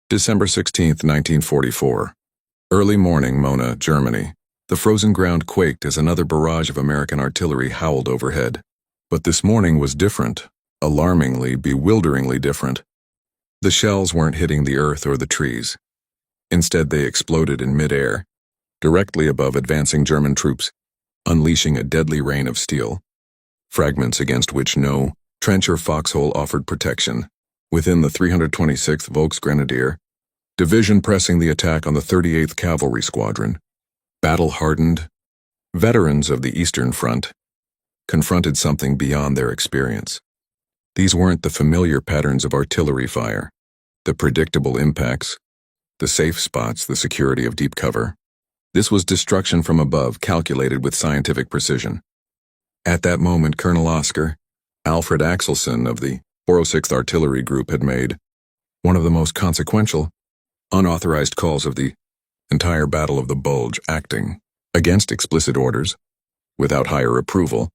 December 16, 1944. Early morning, Mona, Germany. The frozen ground quaked as another barrage of American artillery howled overhead. But this morning was different, alarmingly, bewilderingly different. The shells weren't hitting the earth or the trees. Instead, they exploded in midair, directly above advancing German troops, unleashing a deadly rain of steel, fragments against which no trench or foxhole offered protection. Within the 326th Volksgrenadier Division pressing the attack on the 38th Cavalry Squadron, battle-hardened veterans of the Eastern Front confronted something beyond their experience. These weren't the familiar patterns of artillery fire, the predictable impacts, the safe spots, the security of deep cover. This was destruction from above, calculated with scientific precision. At that moment, Colonel Oscar Alfred Axelson of the 406th Artillery Group had made one of the most consequential, unauthorized calls of the entire Battle of the Bulge. Acting against explicit orders, without higher approval,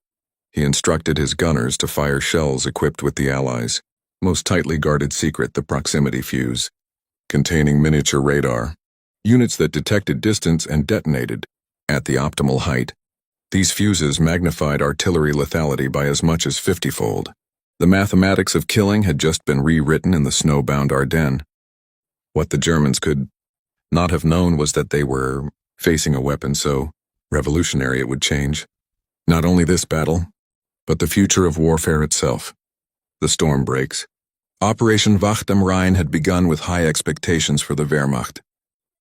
he instructed his gunners to fire shells equipped with the Allies' most tightly guarded secret, the proximity fuse, containing miniature radar, units that detected distance and detonated at the optimal height. These fuses magnified artillery lethality by as much as 50-fold. The mathematics of killing had just been rewritten in the snowbound Ardennes. What the Germans could not have known was that they were facing a weapon so revolutionary it would change not only this battle, but the future of warfare itself. The storm breaks. Operation Wacht am Rhein had begun with high expectations for the Wehrmacht.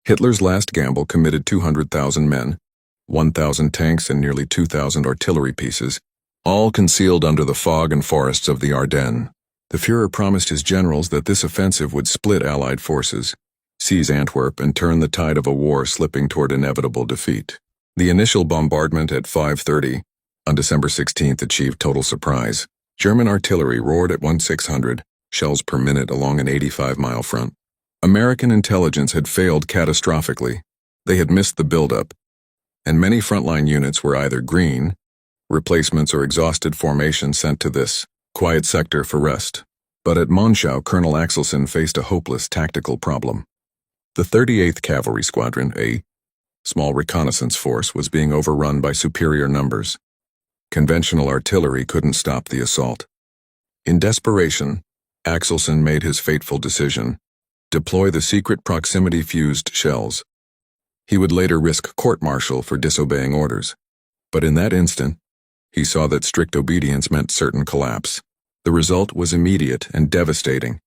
Hitler's last gamble committed 200,000 men, 1,000 tanks and nearly 2,000 artillery pieces, all concealed under the fog and forests of the Ardennes. The Führer promised his generals that this offensive would split Allied forces, seize Antwerp, and turn the tide of a war slipping toward inevitable defeat. The initial bombardment at 5:30 on December 16th achieved total surprise. German artillery roared at 1,600 shells per minute along an 85-mile front. American intelligence had failed catastrophically. They had missed the buildup, and many frontline units were either green, replacements, or exhausted formations sent to this quiet sector for rest. But at Monschau, Colonel Axelson faced a hopeless tactical problem. The 38th Cavalry Squadron, a small reconnaissance force, was being overrun by superior numbers. Conventional artillery couldn't stop the assault. In desperation, Axelson made his fateful decision: deploy the secret proximity-fused shells. He would later risk court-martial for disobeying orders. But in that instant, he saw that strict obedience meant certain collapse. The result was immediate and devastating.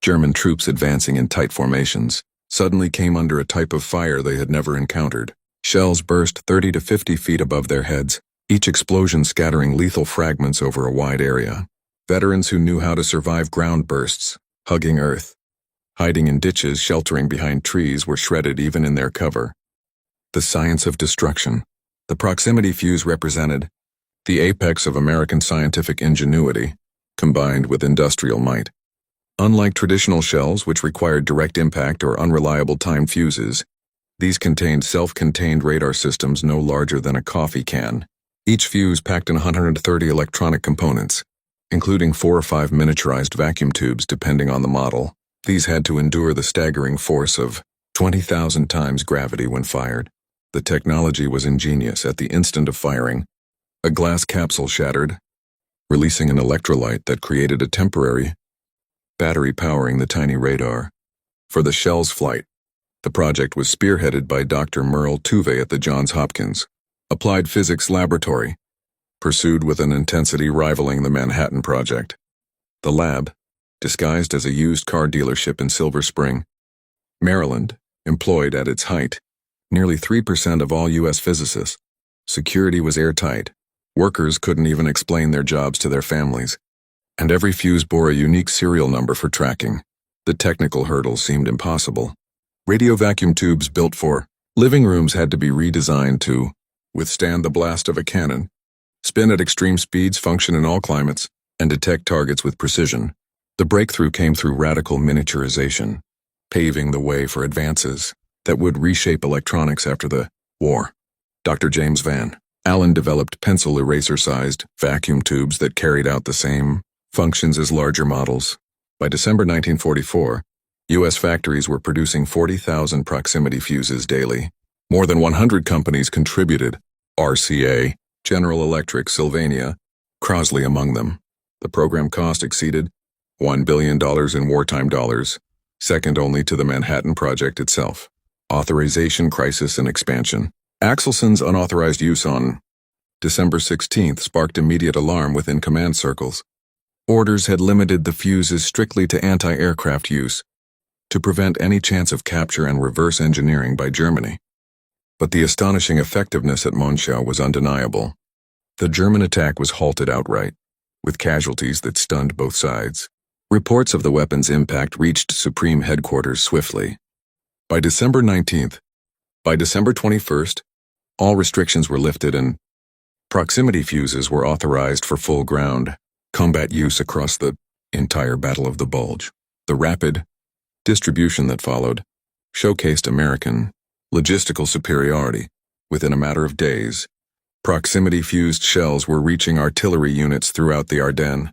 German troops advancing in tight formations suddenly came under a type of fire they had never encountered. Shells burst 30 to 50 feet above their heads, each explosion scattering lethal fragments over a wide area. Veterans who knew how to survive ground bursts, hugging earth, hiding in ditches, sheltering behind trees, were shredded even in their cover. The science of destruction. The proximity fuse represented the apex of American scientific ingenuity, combined with industrial might. Unlike traditional shells, which required direct impact or unreliable timed fuses, these contained self-contained radar systems no larger than a coffee can. Each fuse packed in 130 electronic components, including 4 or 5 miniaturized vacuum tubes depending on the model. These had to endure the staggering force of 20,000 times gravity when fired. The technology was ingenious. At the instant of firing, a glass capsule shattered, releasing an electrolyte that created a temporary battery powering the tiny radar. For the shell's flight, the project was spearheaded by Dr. Merle Tuve at the Johns Hopkins Applied Physics Laboratory, pursued with an intensity rivaling the Manhattan Project. The lab, disguised as a used car dealership in Silver Spring, Maryland, employed at its height nearly 3% of all U.S. physicists. Security was airtight. Workers couldn't even explain their jobs to their families, and every fuse bore a unique serial number for tracking. The technical hurdles seemed impossible. Radio vacuum tubes built for living rooms had to be redesigned to withstand the blast of a cannon, spin at extreme speeds, function in all climates, and detect targets with precision. The breakthrough came through radical miniaturization, paving the way for advances that would reshape electronics after the war. Dr. James Van Allen developed pencil eraser-sized vacuum tubes that carried out the same functions as larger models. By December 1944, U.S. factories were producing 40,000 proximity fuses daily. More than 100 companies contributed, RCA, General Electric, Sylvania, Crosley among them. The program cost exceeded $1 billion in wartime dollars, second only to the Manhattan Project itself. Authorization crisis and expansion. Axelson's unauthorized use on December 16th sparked immediate alarm within command circles. Orders had limited the fuses strictly to anti-aircraft use, to prevent any chance of capture and reverse engineering by Germany. But the astonishing effectiveness at Monschau was undeniable. The German attack was halted outright, with casualties that stunned both sides. Reports of the weapon's impact reached Supreme Headquarters swiftly. By December 19th, by December 21st, all restrictions were lifted and proximity fuses were authorized for full ground combat use across the entire Battle of the Bulge. The rapid distribution that followed showcased American logistical superiority. Within a matter of days, proximity-fused shells were reaching artillery units throughout the Ardennes.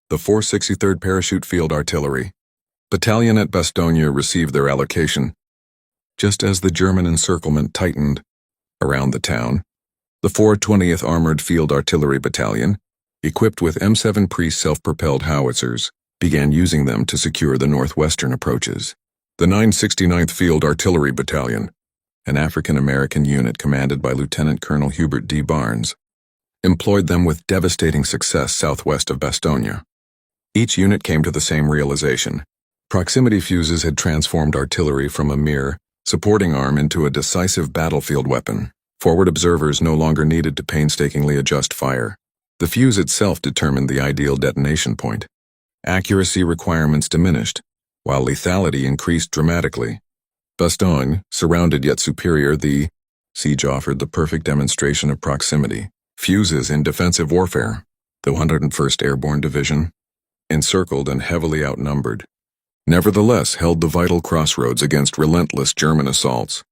The 463rd Parachute Field Artillery Battalion at Bastogne received their allocation. Just as the German encirclement tightened around the town, the 420th Armored Field Artillery Battalion, equipped with M7 Priest self-propelled howitzers, began using them to secure the northwestern approaches. The 969th Field Artillery Battalion, an African-American unit commanded by Lieutenant Colonel Hubert D. Barnes, employed them with devastating success southwest of Bastogne. Each unit came to the same realization. Proximity fuses had transformed artillery from a mere supporting arm into a decisive battlefield weapon. Forward observers no longer needed to painstakingly adjust fire. The fuse itself determined the ideal detonation point. Accuracy requirements diminished, while lethality increased dramatically. Bastogne, surrounded yet superior, the siege offered the perfect demonstration of proximity. Fuses in defensive warfare. The 101st Airborne Division, encircled and heavily outnumbered, nevertheless held the vital crossroads against relentless German assaults.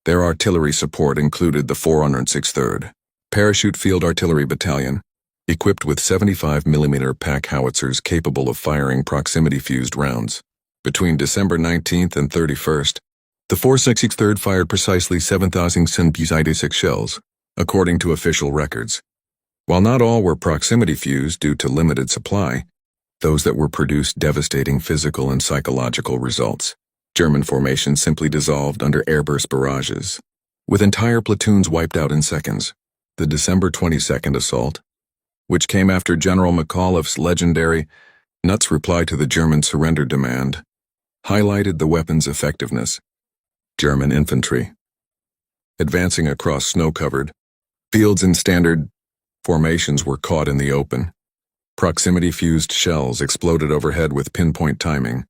Their artillery support included the 406th Parachute Field Artillery Battalion, equipped with 75mm pack howitzers capable of firing proximity-fused rounds. Between December 19th and 31st, the 463rd fired precisely 7,086 shells, according to official records. While not all were proximity-fused due to limited supply, those that were produced devastating physical and psychological results. German formations simply dissolved under airburst barrages, with entire platoons wiped out in seconds. The December 22nd assault, which came after General McAuliffe's legendary nuts reply to the German surrender demand, highlighted the weapon's effectiveness. German infantry, advancing across snow-covered fields in standard formations, were caught in the open. Proximity-fused shells exploded overhead with pinpoint timing,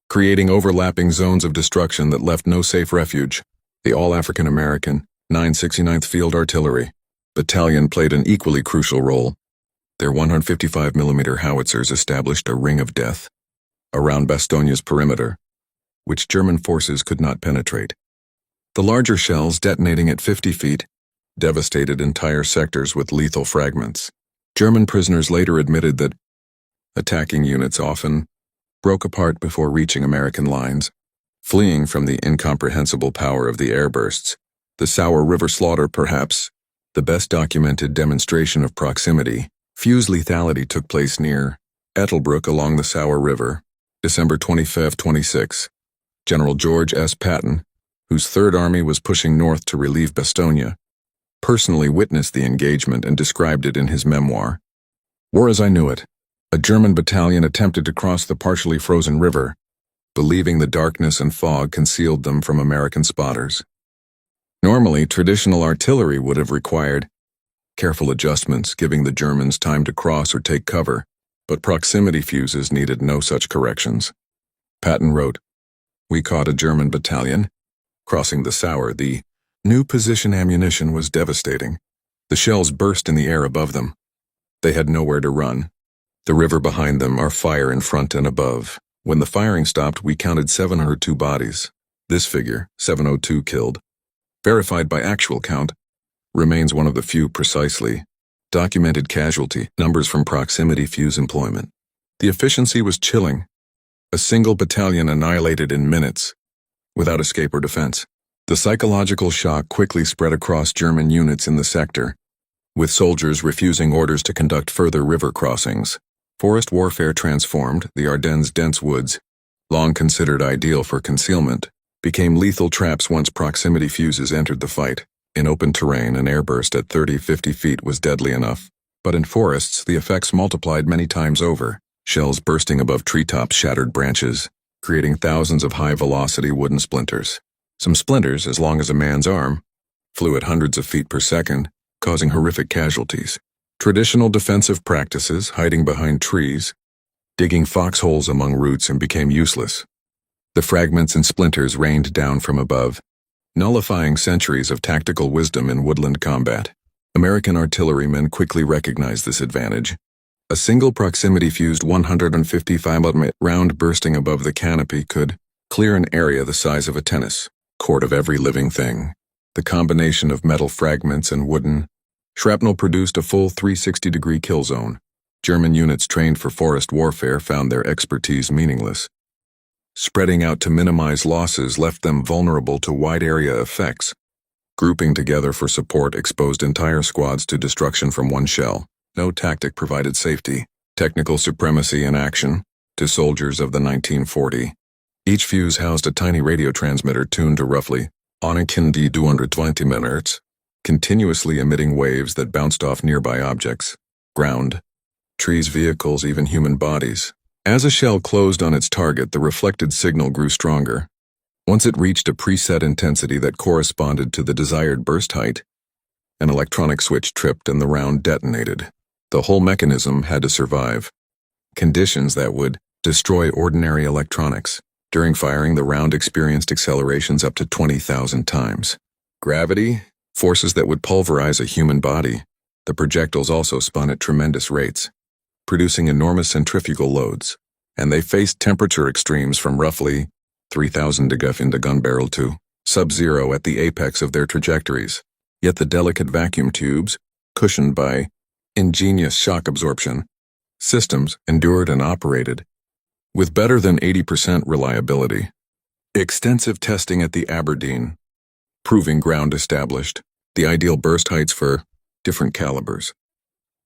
creating overlapping zones of destruction that left no safe refuge. The all-African-American 969th Field Artillery Battalion played an equally crucial role. Their 155mm howitzers established a ring of death around Bastogne's perimeter, which German forces could not penetrate. The larger shells, detonating at 50 feet, devastated entire sectors with lethal fragments. German prisoners later admitted that attacking units often broke apart before reaching American lines, fleeing from the incomprehensible power of the airbursts. The Sauer River slaughter, perhaps the best documented demonstration of proximity. Fuse lethality took place near Ettelbruck along the Sauer River, December 25-26. General George S. Patton, whose Third Army was pushing north to relieve Bastogne, personally witnessed the engagement and described it in his memoir. War as I knew it. A German battalion attempted to cross the partially frozen river, believing the darkness and fog concealed them from American spotters. Normally, traditional artillery would have required careful adjustments, giving the Germans time to cross or take cover, but proximity fuses needed no such corrections. Patton wrote, "We caught a German battalion crossing the Sauer. The new position ammunition was devastating. The shells burst in the air above them. They had nowhere to run. The river behind them, our fire in front and above. When the firing stopped, we counted 702 bodies. This figure, 702 killed, verified by actual count, remains one of the few precisely documented casualty numbers from proximity fuse employment. The efficiency was chilling. A single battalion annihilated in minutes, without escape or defense. The psychological shock quickly spread across German units in the sector, with soldiers refusing orders to conduct further river crossings. Forest warfare transformed the Ardennes' dense woods, long considered ideal for concealment, became lethal traps once proximity fuses entered the fight. In open terrain, an airburst at 30-50 feet was deadly enough, but in forests the effects multiplied many times over. Shells bursting above treetops shattered branches, creating thousands of high-velocity wooden splinters. Some splinters, as long as a man's arm, flew at hundreds of feet per second, causing horrific casualties. Traditional defensive practices, hiding behind trees, digging foxholes among roots, and became useless. The fragments and splinters rained down from above, nullifying centuries of tactical wisdom in woodland combat. American artillerymen quickly recognized this advantage. A single proximity-fused 155mm round bursting above the canopy could clear an area the size of a tennis court of every living thing. The combination of metal fragments and wooden shrapnel produced a full 360-degree kill zone. German units trained for forest warfare found their expertise meaningless. Spreading out to minimize losses left them vulnerable to wide-area effects. Grouping together for support exposed entire squads to destruction from one shell. No tactic provided safety. Technical supremacy in action to soldiers of the 1940. Each fuse housed a tiny radio transmitter tuned to roughly 220 MHz, continuously emitting waves that bounced off nearby objects, ground, trees, vehicles, even human bodies. As a shell closed on its target, the reflected signal grew stronger. Once it reached a preset intensity that corresponded to the desired burst height, an electronic switch tripped and the round detonated. The whole mechanism had to survive conditions that would destroy ordinary electronics. During firing, the round experienced accelerations up to 20,000 times. Gravity, forces that would pulverize a human body. The projectiles also spun at tremendous rates, producing enormous centrifugal loads, and they faced temperature extremes from roughly 3,000 degrees in the gun barrel to sub-zero at the apex of their trajectories. Yet the delicate vacuum tubes, cushioned by ingenious shock absorption systems, endured and operated with better than 80% reliability. Extensive testing at the Aberdeen proving ground established the ideal burst heights for different calibers.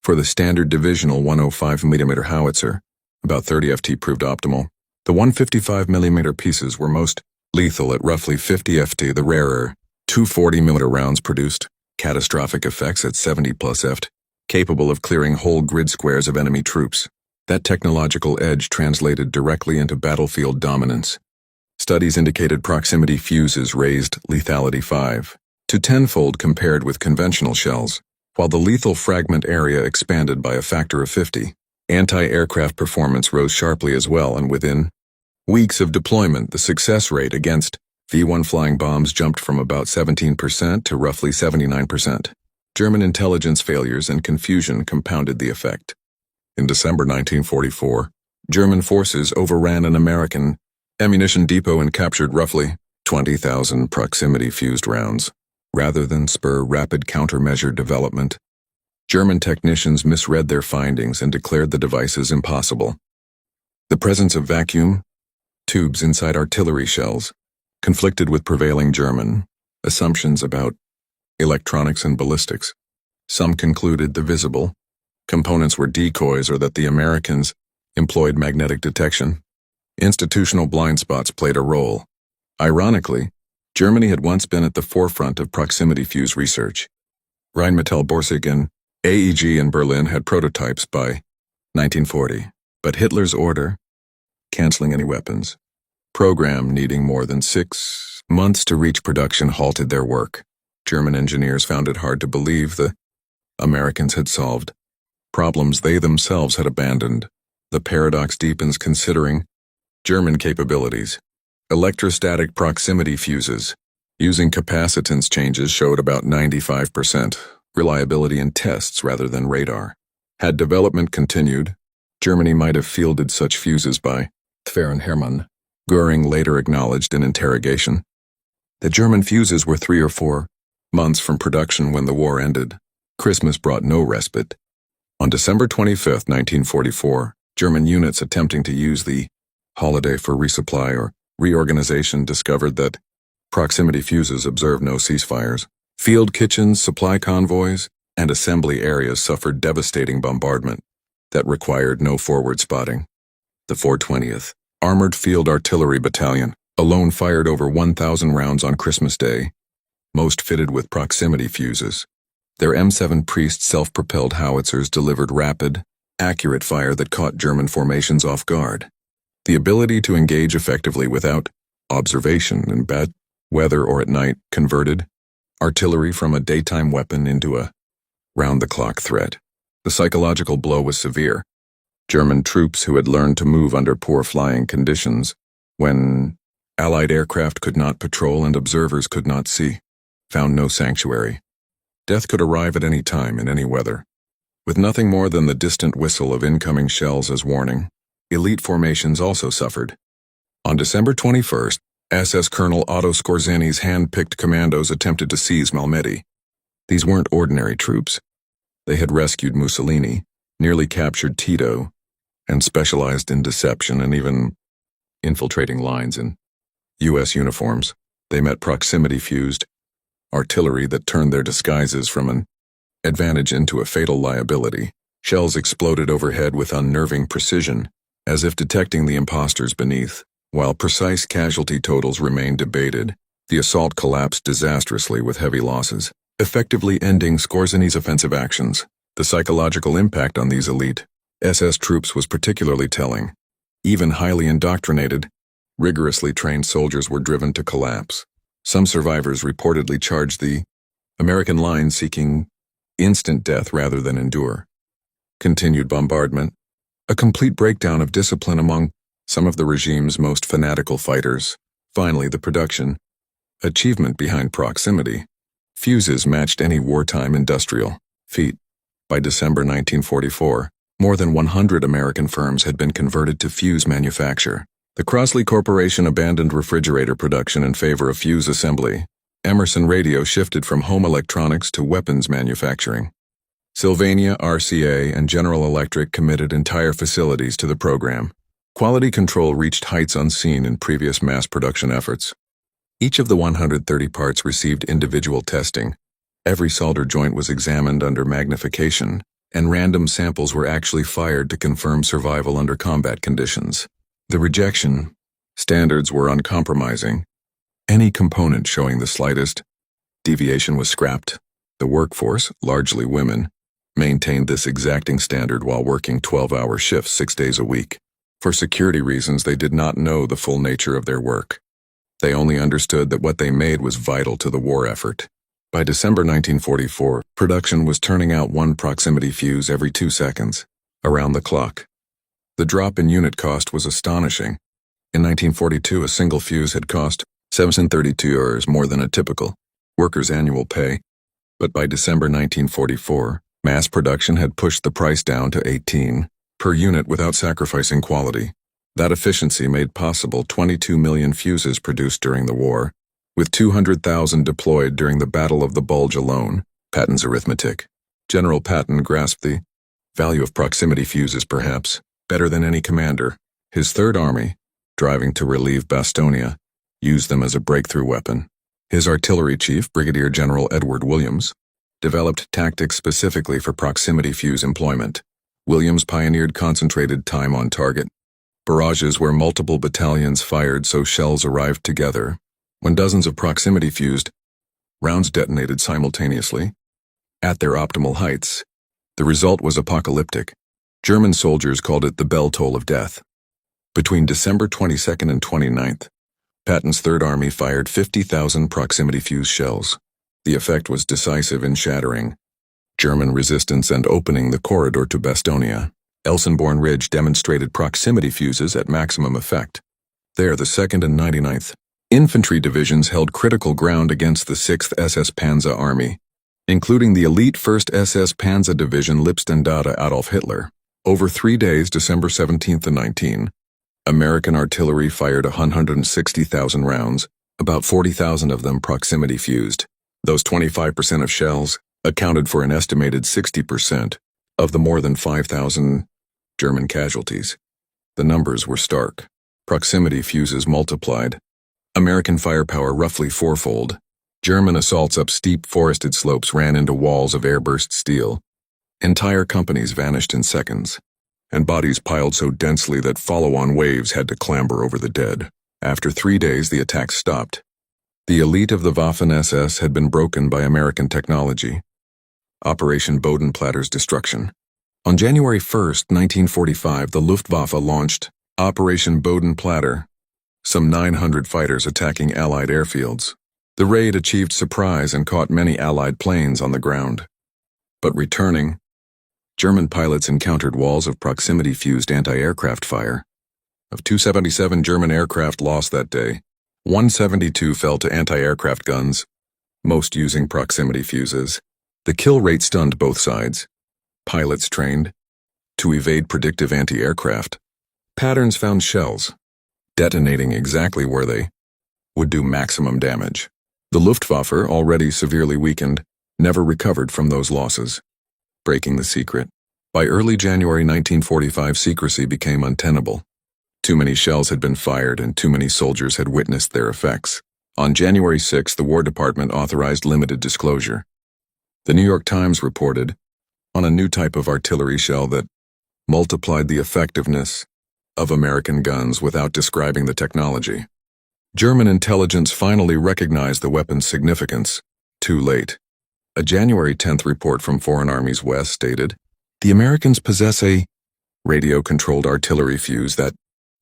For the standard divisional 105mm howitzer, about 30 FT proved optimal. The 155mm pieces were most lethal at roughly 50 FT. The rarer 240mm rounds produced catastrophic effects at 70+ FT, capable of clearing whole grid squares of enemy troops. That technological edge translated directly into battlefield dominance. Studies indicated proximity fuses raised lethality 5 to 10-fold compared with conventional shells, while the lethal fragment area expanded by a factor of 50. Anti-aircraft performance rose sharply as well, and within weeks of deployment, the success rate against V-1 flying bombs jumped from about 17% to roughly 79%. German intelligence failures and confusion compounded the effect. In December 1944, German forces overran an American ammunition depot and captured roughly 20,000 proximity-fused rounds. Rather than spur rapid countermeasure development, German technicians misread their findings and declared the devices impossible. The presence of vacuum tubes inside artillery shells conflicted with prevailing German assumptions about electronics and ballistics. Some concluded the visible components were decoys or that the Americans employed magnetic detection. Institutional blind spots played a role. Ironically, Germany had once been at the forefront of proximity fuse research. Rheinmetall Borsig and AEG in Berlin had prototypes by 1940, but Hitler's order, canceling any weapons, program needing more than 6 months to reach production, halted their work. German engineers found it hard to believe the Americans had solved problems they themselves had abandoned. The paradox deepens considering German capabilities. Electrostatic proximity fuses, using capacitance changes, showed about 95% reliability in tests rather than radar. Had development continued, Germany might have fielded such fuses by Tver and Hermann. Göring later acknowledged in interrogation. The German fuses were 3 or 4 months from production when the war ended. Christmas brought no respite. On December 25, 1944, German units attempting to use the holiday for resupply or reorganization, discovered that proximity fuses observed no ceasefires. Field kitchens, supply convoys, and assembly areas suffered devastating bombardment that required no forward spotting. The 420th Armored Field Artillery Battalion alone fired over 1,000 rounds on Christmas Day, most fitted with proximity fuses. Their M7 Priest self-propelled howitzers delivered rapid, accurate fire that caught German formations off guard. The ability to engage effectively without observation in bad weather or at night converted artillery from a daytime weapon into a round-the-clock threat. The psychological blow was severe. German troops who had learned to move under poor flying conditions, when Allied aircraft could not patrol and observers could not see, found no sanctuary. Death could arrive at any time in any weather. With nothing more than the distant whistle of incoming shells as warning, elite formations also suffered. On December 21st, SS Colonel Otto Skorzeny's hand-picked commandos attempted to seize Malmedy. These weren't ordinary troops. They had rescued Mussolini, nearly captured Tito, and specialized in deception and even infiltrating lines in U.S. uniforms. They met proximity-fused artillery that turned their disguises from an advantage into a fatal liability. Shells exploded overhead with unnerving precision, as if detecting the impostors beneath. While precise casualty totals remained debated, the assault collapsed disastrously with heavy losses, effectively ending Skorzeny's offensive actions. The psychological impact on these elite SS troops was particularly telling. Even highly indoctrinated, rigorously trained soldiers were driven to collapse. Some survivors reportedly charged the American lines, seeking instant death rather than endure. Continued bombardment, a complete breakdown of discipline among some of the regime's most fanatical fighters. Finally, the production achievement behind proximity fuses matched any wartime industrial feat. By December 1944, more than 100 American firms had been converted to fuse manufacture. The Crosley Corporation abandoned refrigerator production in favor of fuse assembly. Emerson Radio shifted from home electronics to weapons manufacturing. Sylvania, RCA, and General Electric committed entire facilities to the program. Quality control reached heights unseen in previous mass production efforts. Each of the 130 parts received individual testing. Every solder joint was examined under magnification, and random samples were actually fired to confirm survival under combat conditions. The rejection standards were uncompromising. Any component showing the slightest deviation was scrapped. The workforce, largely women, maintained this exacting standard while working 12-hour shifts 6 days a week. For security reasons, they did not know the full nature of their work. They only understood that what they made was vital to the war effort. By December 1944, production was turning out one proximity fuse every 2 seconds, around the clock. The drop in unit cost was astonishing. In 1942, a single fuse had cost 732 euros, more than a typical worker's annual pay. But by December 1944, mass production had pushed the price down to 18 per unit without sacrificing quality. That efficiency made possible 22 million fuses produced during the war, with 200,000 deployed during the Battle of the Bulge alone. Patton's arithmetic. General Patton grasped the value of proximity fuses perhaps better than any commander. His Third Army, driving to relieve Bastogne, used them as a breakthrough weapon. His artillery chief, Brigadier General Edward Williams, developed tactics specifically for proximity fuse employment. Williams pioneered concentrated time on target barrages where multiple battalions fired so shells arrived together. When dozens of proximity fused rounds detonated simultaneously at their optimal heights, the result was apocalyptic. German soldiers called it the bell toll of death. Between December 22nd and 29th, Patton's Third Army fired 50,000 proximity fuse shells. The effect was decisive in shattering German resistance and opening the corridor to Bastogne. Elsenborn Ridge demonstrated proximity fuses at maximum effect. There, the 2nd and 99th Infantry divisions held critical ground against the 6th SS Panzer Army, including the elite 1st SS Panzer Division Liebstandarte Adolf Hitler. Over 3 days, December 17th and 19th, American artillery fired 160,000 rounds, about 40,000 of them proximity fused. Those 25% of shells accounted for an estimated 60% of the more than 5,000 German casualties. The numbers were stark. Proximity fuses multiplied. American firepower roughly fourfold. German assaults up steep forested slopes ran into walls of airburst steel. Entire companies vanished in seconds, and bodies piled so densely that follow-on waves had to clamber over the dead. After 3 days, the attacks stopped. The elite of the Waffen-SS had been broken by American technology. Operation Bodenplatter's destruction. On January 1, 1945, the Luftwaffe launched Operation Bodenplatter, some 900 fighters attacking Allied airfields. The raid achieved surprise and caught many Allied planes on the ground. But returning, German pilots encountered walls of proximity-fused anti-aircraft fire. Of 277 German aircraft lost that day, 172 fell to anti-aircraft guns, most using proximity fuses. The kill rate stunned both sides. Pilots trained to evade predictive anti-aircraft patterns found shells, detonating exactly where they would do maximum damage. The Luftwaffe, already severely weakened, never recovered from those losses. Breaking the secret. By early January 1945, secrecy became untenable. Too many shells had been fired and too many soldiers had witnessed their effects. On January 6, the War Department authorized limited disclosure. The New York Times reported on a new type of artillery shell that multiplied the effectiveness of American guns without describing the technology. German intelligence finally recognized the weapon's significance. Too late. A January 10th report from Foreign Armies West stated, "The Americans possess a radio-controlled artillery fuse that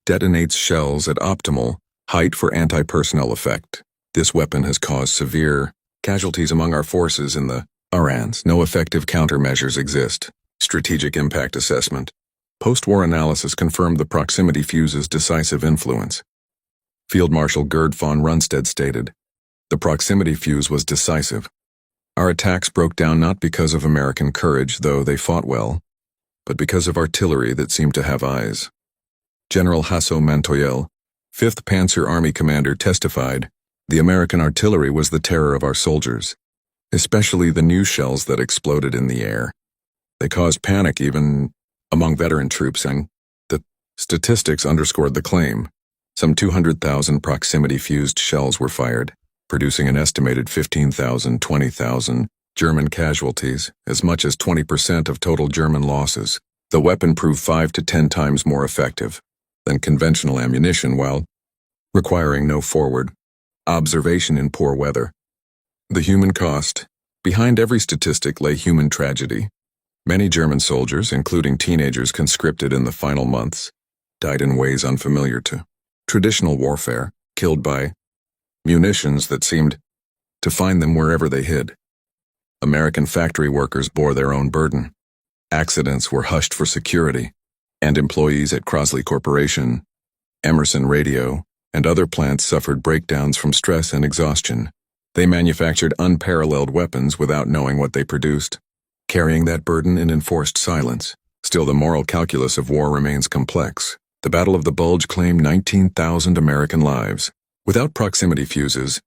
detonates shells at optimal height for anti-personnel effect. This weapon has caused severe casualties among our forces in the RANs. No effective countermeasures exist." Strategic Impact Assessment. Post-war analysis confirmed the proximity fuse's decisive influence. Field Marshal Gerd von Rundstedt stated, "The proximity fuse was decisive. Our attacks broke down not because of American courage, though they fought well, but because of artillery that seemed to have eyes." General Hasso Montoyel, 5th Panzer Army commander, testified, "The American artillery was the terror of our soldiers, especially the new shells that exploded in the air. They caused panic even among veteran troops, and the statistics underscored the claim. Some 200,000 proximity-fused shells were fired, producing an estimated 15,000, 20,000 German casualties, as much as 20% of total German losses. The weapon proved 5 to 10 times more effective than conventional ammunition while requiring no forward observation in poor weather. The human cost. Behind every statistic lay human tragedy. Many German soldiers, including teenagers conscripted in the final months, died in ways unfamiliar to traditional warfare, killed by munitions that seemed to find them wherever they hid. American factory workers bore their own burden. Accidents were hushed for security, and employees at Crosley Corporation, Emerson Radio, and other plants suffered breakdowns from stress and exhaustion. They manufactured unparalleled weapons without knowing what they produced, carrying that burden in enforced silence. Still, the moral calculus of war remains complex. The Battle of the Bulge claimed 19,000 American lives. Without proximity fuses,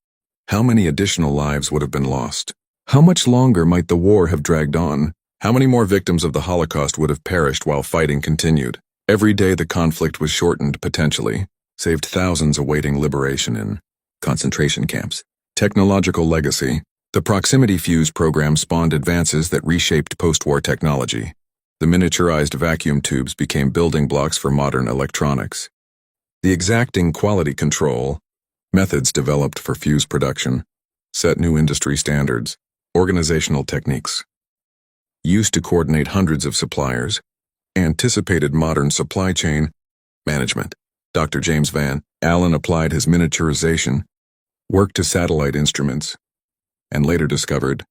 how many additional lives would have been lost? How much longer might the war have dragged on? How many more victims of the Holocaust would have perished while fighting continued? Every day the conflict was shortened potentially, saved thousands awaiting liberation in concentration camps. Technological legacy. The proximity fuse program spawned advances that reshaped post-war technology. The miniaturized vacuum tubes became building blocks for modern electronics. The exacting quality control methods developed for fuse production set new industry standards. Organizational techniques used to coordinate hundreds of suppliers anticipated modern supply chain management. Dr. James Van Allen applied his miniaturization work to satellite instruments and later discovered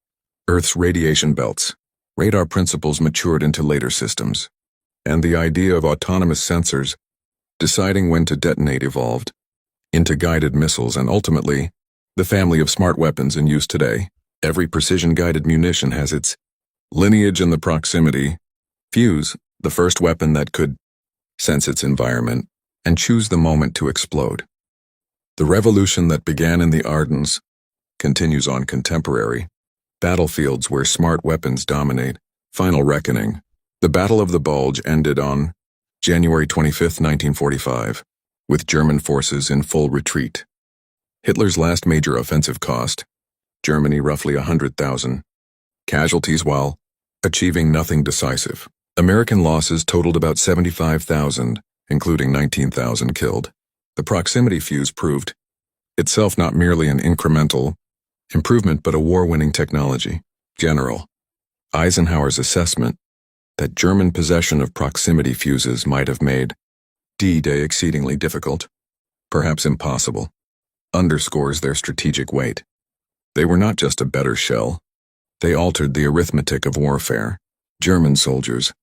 Earth's radiation belts. Radar principles matured into later systems, and the idea of autonomous sensors deciding when to detonate evolved into guided missiles and ultimately the family of smart weapons in use today. Every precision-guided munition has its lineage in the proximity fuse, the first weapon that could sense its environment and choose the moment to explode. The revolution that began in the Ardennes continues on contemporary battlefields where smart weapons dominate. Final reckoning. The Battle of the Bulge ended on January 25, 1945. with German forces in full retreat. Hitler's last major offensive cost Germany roughly 100,000 casualties while achieving nothing decisive. American losses totaled about 75,000, including 19,000 killed. The proximity fuse proved itself not merely an incremental improvement but a war-winning technology. General Eisenhower's assessment that German possession of proximity fuses might have made D-Day exceedingly difficult, perhaps impossible, underscores their strategic weight. They were not just a better shell, they altered the arithmetic of warfare. German soldiers,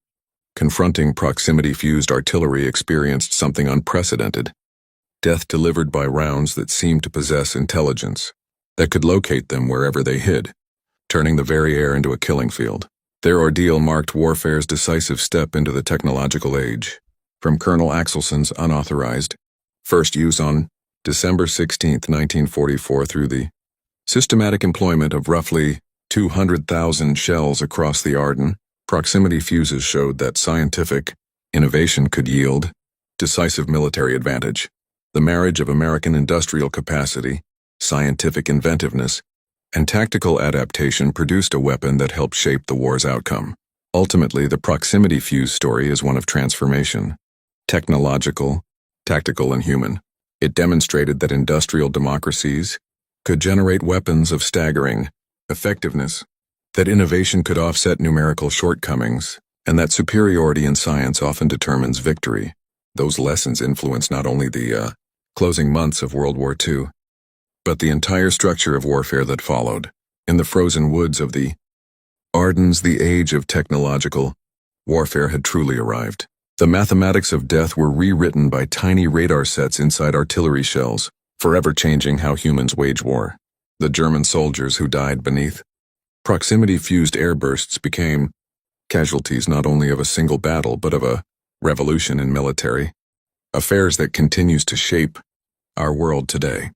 confronting proximity-fused artillery, experienced something unprecedented. Death delivered by rounds that seemed to possess intelligence, that could locate them wherever they hid, turning the very air into a killing field. Their ordeal marked warfare's decisive step into the technological age. From Colonel Axelson's unauthorized first use on December 16, 1944 through the systematic employment of roughly 200,000 shells across the Ardennes, proximity fuses showed that scientific innovation could yield decisive military advantage. The marriage of American industrial capacity, scientific inventiveness, and tactical adaptation produced a weapon that helped shape the war's outcome. Ultimately, the proximity fuse story is one of transformation, technological, tactical, and human. It demonstrated that industrial democracies could generate weapons of staggering effectiveness, that innovation could offset numerical shortcomings, and that superiority in science often determines victory. Those lessons influenced not only the closing months of World War II, but the entire structure of warfare that followed. In the frozen woods of the Ardennes, the age of technological warfare had truly arrived. The mathematics of death were rewritten by tiny radar sets inside artillery shells, forever changing how humans wage war. The German soldiers who died beneath proximity-fused airbursts became casualties not only of a single battle but of a revolution in military affairs that continues to shape our world today.